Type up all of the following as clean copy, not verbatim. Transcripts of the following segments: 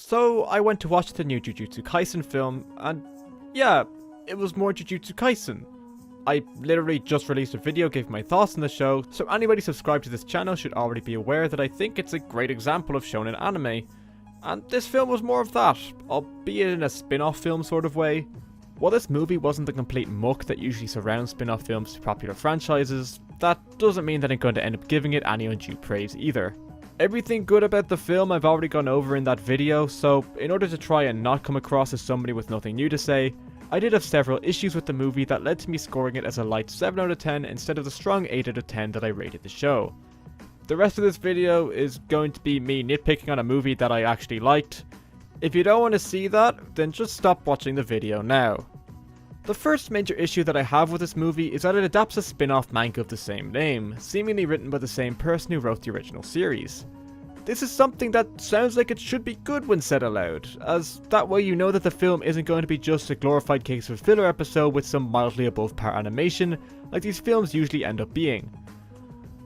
So I went to watch the new Jujutsu Kaisen film, and yeah, it was more Jujutsu Kaisen. I literally just released a video giving my thoughts on the show, so anybody subscribed to this channel should already be aware that I think it's a great example of shonen anime. And this film was more of that, albeit in a spin-off film sort of way. While this movie wasn't the complete muck that usually surrounds spin-off films to popular franchises, that doesn't mean that I'm going to end up giving it any undue praise either. Everything good about the film I've already gone over in that video, so in order to try and not come across as somebody with nothing new to say, I did have several issues with the movie that led to me scoring it as a light 7 out of 10 instead of the strong 8 out of 10 that I rated the show. The rest of this video is going to be me nitpicking on a movie that I actually liked. If you don't want to see that, then just stop watching the video now. The first major issue that I have with this movie is that it adapts a spin-off manga of the same name, seemingly written by the same person who wrote the original series. This is something that sounds like it should be good when said aloud, as that way you know that the film isn't going to be just a glorified case of a filler episode with some mildly above par animation, like these films usually end up being.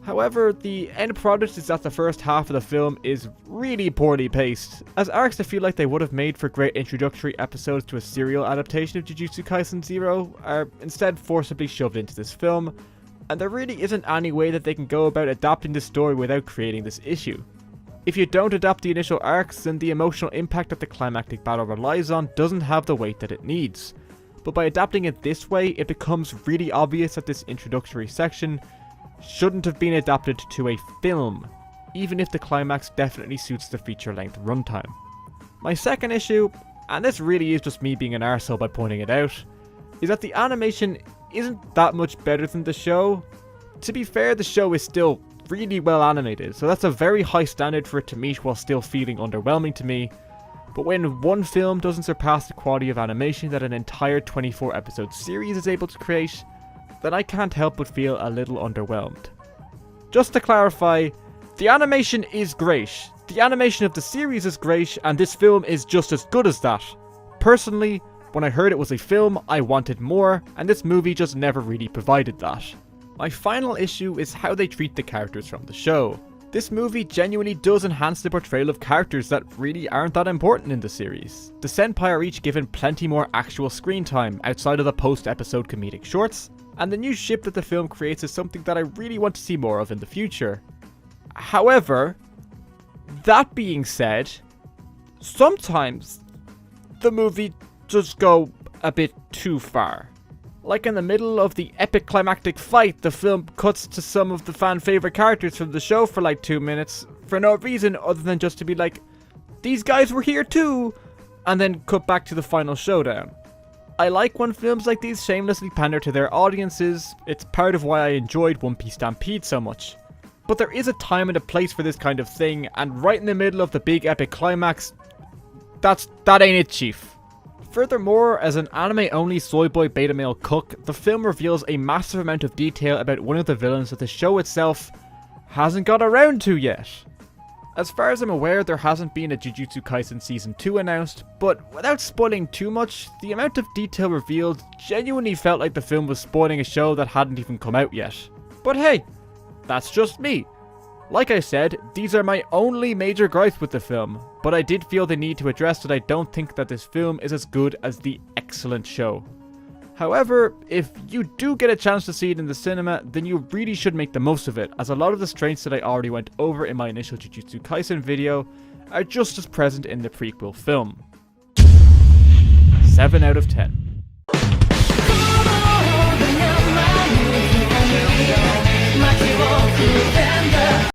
However, the end product is that the first half of the film is really poorly paced, as arcs I feel like they would have made for great introductory episodes to a serial adaptation of Jujutsu Kaisen 0 are instead forcibly shoved into this film, and there really isn't any way that they can go about adapting the story without creating this issue. If you don't adapt the initial arcs, then the emotional impact that the climactic battle relies on doesn't have the weight that it needs. But by adapting it this way, it becomes really obvious that this introductory section shouldn't have been adapted to a film, even if the climax definitely suits the feature-length runtime. My second issue, and this really is just me being an arsehole by pointing it out, is that the animation isn't that much better than the show. To be fair, the show is still really well animated, so that's a very high standard for it to meet while still feeling underwhelming to me. But when one film doesn't surpass the quality of animation that an entire 24 episode series is able to create, then I can't help but feel a little underwhelmed. Just to clarify, the animation is great. The animation of the series is great, and this film is just as good as that. Personally, when I heard it was a film, I wanted more, and this movie just never really provided that. My final issue is how they treat the characters from the show. This movie genuinely does enhance the portrayal of characters that really aren't that important in the series. The senpai are each given plenty more actual screen time outside of the post-episode comedic shorts, and the new ship that the film creates is something that I really want to see more of in the future. However, that being said, sometimes the movie does go a bit too far. Like in the middle of the epic climactic fight, the film cuts to some of the fan favorite characters from the show for like 2 minutes, for no reason other than just to be like, these guys were here too, and then cut back to the final showdown. I like when films like these shamelessly pander to their audiences. It's part of why I enjoyed One Piece Stampede so much. But there is a time and a place for this kind of thing, and right in the middle of the big epic climax, that ain't it, chief. Furthermore, as an anime-only soy boy beta male cook, the film reveals a massive amount of detail about one of the villains that the show itself hasn't got around to yet. As far as I'm aware, there hasn't been a Jujutsu Kaisen Season 2 announced, but without spoiling too much, the amount of detail revealed genuinely felt like the film was spoiling a show that hadn't even come out yet. But hey, that's just me. Like I said, these are my only major gripes with the film, but I did feel the need to address that I don't think that this film is as good as the excellent show. However, if you do get a chance to see it in the cinema, then you really should make the most of it, as a lot of the strengths that I already went over in my initial Jujutsu Kaisen video are just as present in the prequel film. 7 out of 10.